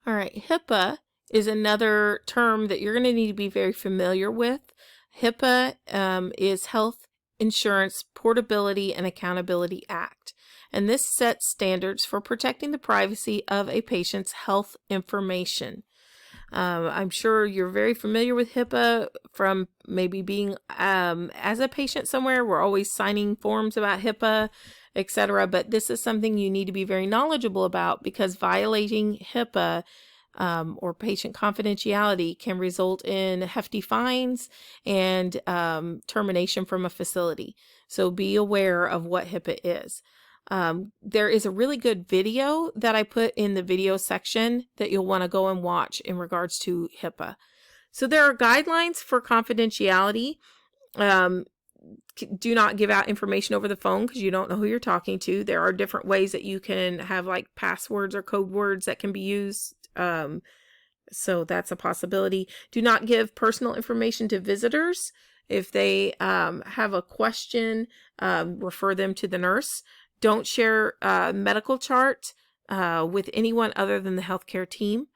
All right, HIPAA is another term that you're going to need to be very familiar with. HIPAA is Health Insurance Portability and Accountability Act, and this sets standards for protecting the privacy of a patient's health information. I'm sure you're very familiar with HIPAA from maybe being as a patient somewhere. We're always signing forms about HIPAA, etc. But this is something you need to be very knowledgeable about, because violating HIPAA or patient confidentiality can result in hefty fines and termination from a facility. So be aware of what HIPAA is. There is a really good video that I put in the video section that you'll want to go and watch in regards to HIPAA. So there are guidelines for confidentiality. Do not give out information over the phone because you don't know who you're talking to. There are different ways that you can have like passwords or code words that can be used. So that's a possibility. Do not give personal information to visitors. If they have a question, refer them to the nurse. Don't share a medical chart with anyone other than the healthcare team.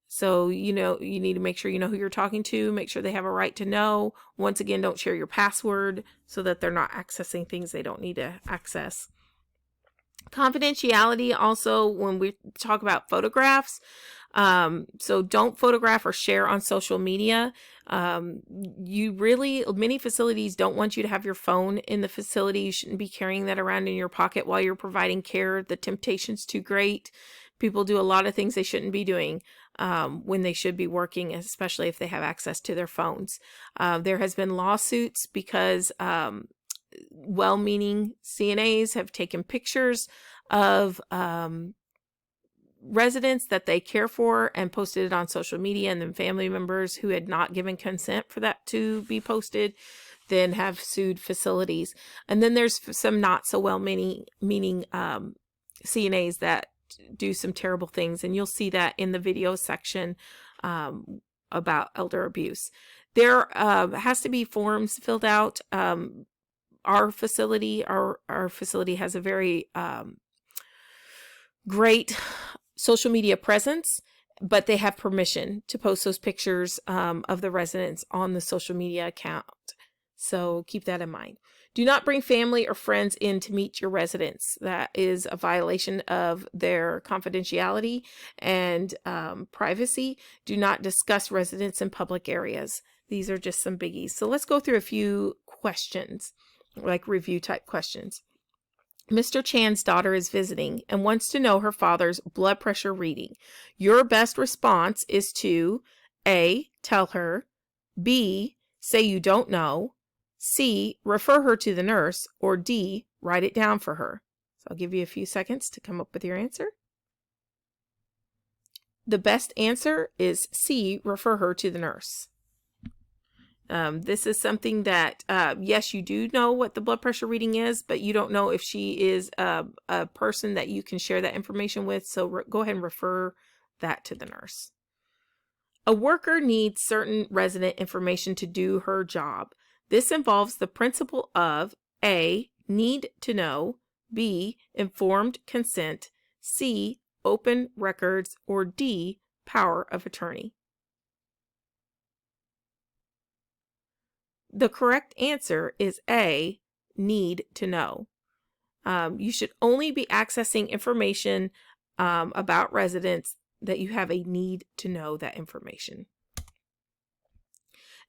So, you need to make sure you know who you're talking to, make sure they have a right to know. Once again, don't share your password so that they're not accessing things they don't need to access. Confidentiality also when we talk about photographs. So don't photograph or share on social media. Many facilities don't want you to have your phone in the facility. You shouldn't be carrying that around in your pocket while you're providing care. The temptation's too great. People do a lot of things they shouldn't be doing when they should be working, especially if they have access to their phones. There has been lawsuits because well-meaning CNAs have taken pictures of residents that they care for and posted it on social media, and then family members who had not given consent for that to be posted then have sued facilities. And then there's some not so well-meaning CNAs that do some terrible things, and you'll see that in the video section about elder abuse. There has to be forms filled out. Our facility has a very great social media presence, but they have permission to post those pictures of the residents on the social media account. So keep that in mind. Do not bring family or friends in to meet your residents. That is a violation of their confidentiality and privacy. Do not discuss residents in public areas. These are just some biggies. So let's go through a few questions, like review type questions. Mr. Chan's daughter is visiting and wants to know her father's blood pressure reading. Your best response is to A, tell her, B, say you don't know, C, refer her to the nurse, or D, write it down for her. So I'll give you a few seconds to come up with your answer. The best answer is C, refer her to the nurse. This is something that, yes, you do know what the blood pressure reading is, but you don't know if she is a person that you can share that information with. So go ahead and refer that to the nurse. A worker needs certain resident information to do her job. This involves the principle of A, need to know, B, informed consent, C, open records, or D, power of attorney. The correct answer is A, need to know. You should only be accessing information about residents that you have a need to know that information.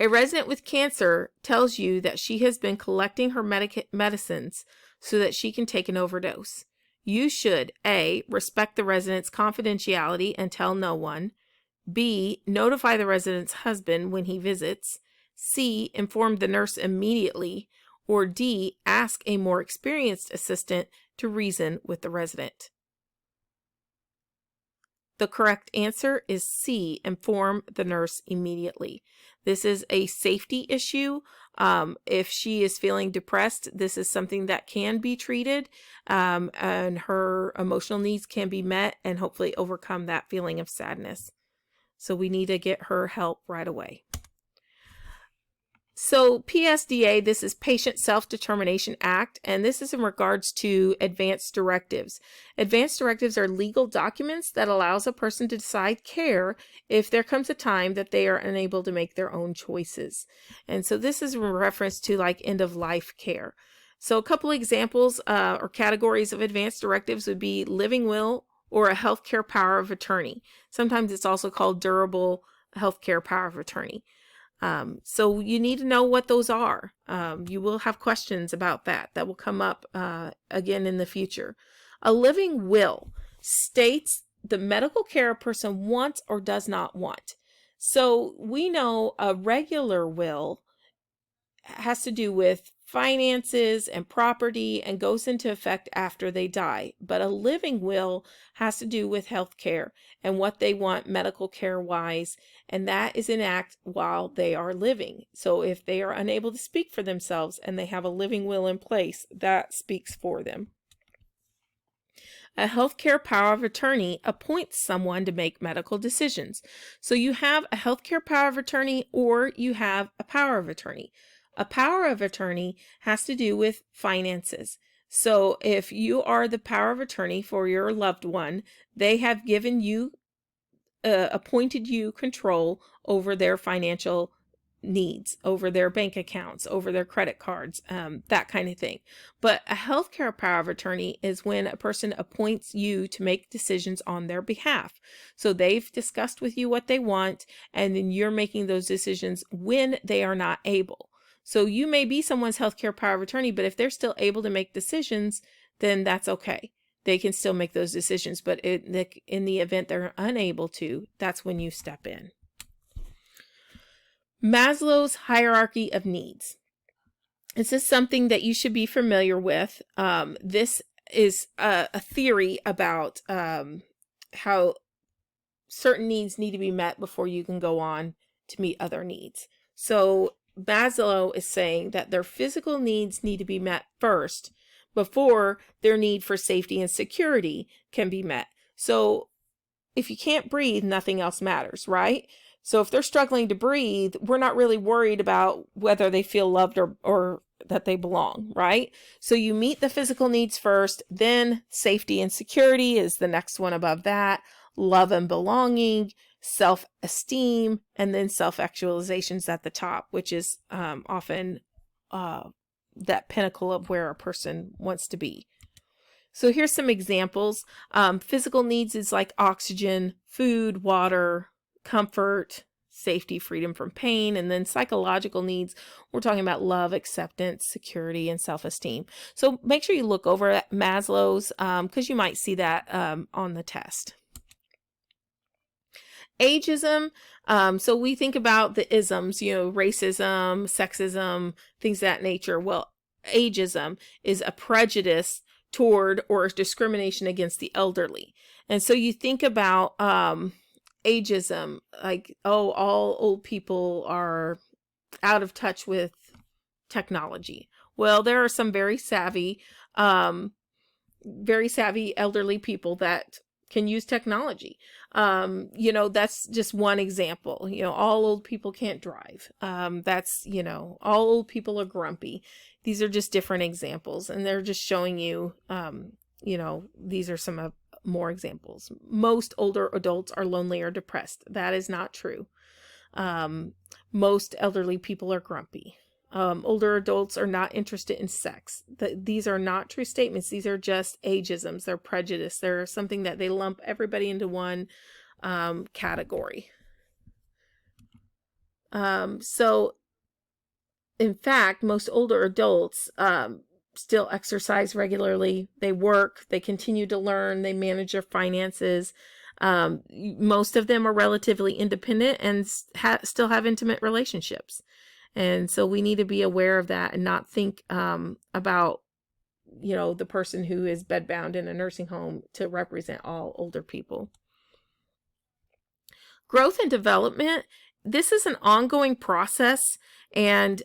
A resident with cancer tells you that she has been collecting her medicines so that she can take an overdose. You should A, respect the resident's confidentiality and tell no one, B, notify the resident's husband when he visits, C, inform the nurse immediately, or D, ask a more experienced assistant to reason with the resident. The correct answer is C, inform the nurse immediately. This is a safety issue. If she is feeling depressed, this is something that can be treated, and her emotional needs can be met and hopefully overcome that feeling of sadness. So we need to get her help right away. So PSDA, this is Patient Self-Determination Act, and this is in regards to advance directives. Advance directives are legal documents that allows a person to decide care if there comes a time that they are unable to make their own choices. And so this is in reference to like end-of-life care. So a couple examples or categories of advance directives would be living will or a healthcare power of attorney. Sometimes it's also called durable healthcare power of attorney. So you need to know what those are. You will have questions about that will come up again in the future. A living will states the medical care a person wants or does not want. So we know a regular will has to do with finances and property and goes into effect after they die. But a living will has to do with health care and what they want medical care wise, and that is in act while they are living. So if they are unable to speak for themselves and they have a living will in place, that speaks for them. A healthcare power of attorney appoints someone to make medical decisions. So you have a healthcare power of attorney or you have a power of attorney. A power of attorney has to do with finances. So if you are the power of attorney for your loved one, they have given you, appointed you control over their financial needs, over their bank accounts, over their credit cards, that kind of thing. But a healthcare power of attorney is when a person appoints you to make decisions on their behalf. So they've discussed with you what they want, and then you're making those decisions when they are not able. So you may be someone's healthcare power of attorney, but if they're still able to make decisions, then that's okay. They can still make those decisions, but in the event they're unable to, that's when you step in. Maslow's hierarchy of needs. This is something that you should be familiar with. This is a theory about how certain needs need to be met before you can go on to meet other needs. So Maslow is saying that their physical needs need to be met first before their need for safety and security can be met. So if you can't breathe, nothing else matters, right? So if they're struggling to breathe, we're not really worried about whether they feel loved or that they belong, right? So you meet the physical needs first, then safety and security is the next one above that, love and belonging, self-esteem, and then self-actualization's at the top, which is often that pinnacle of where a person wants to be. So here's some examples. Physical needs is like oxygen, food, water, comfort, safety, freedom from pain. And then psychological needs, we're talking about love, acceptance, security, and self-esteem. So make sure you look over at Maslow's because you might see that on the test. Ageism. So we think about the isms, racism, sexism, things of that nature. Well, ageism is a prejudice toward or discrimination against the elderly. And so you think about ageism, like, oh, all old people are out of touch with technology. Well, there are some very savvy elderly people that can use technology. That's just one example. All old people can't drive. All old people are grumpy. These are just different examples, and they're just showing you, these are some more examples. Most older adults are lonely or depressed. That is not true. Most elderly people are grumpy. Older adults are not interested in sex. These are not true statements. These are just ageisms. They're prejudice. They're something that they lump everybody into one category. So, in fact, most older adults still exercise regularly. They work. They continue to learn. They manage their finances. Most of them are relatively independent and still have intimate relationships. And so we need to be aware of that and not think about, the person who is bedbound in a nursing home to represent all older people. Growth and development, this is an ongoing process, and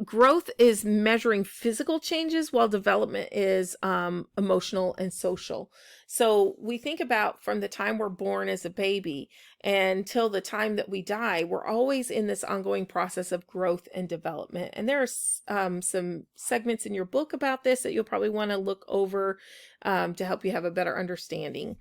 growth is measuring physical changes while development is emotional and social. So we think about from the time we're born as a baby until the time that we die, we're always in this ongoing process of growth and development. And there are some segments in your book about this that you'll probably want to look over to help you have a better understanding.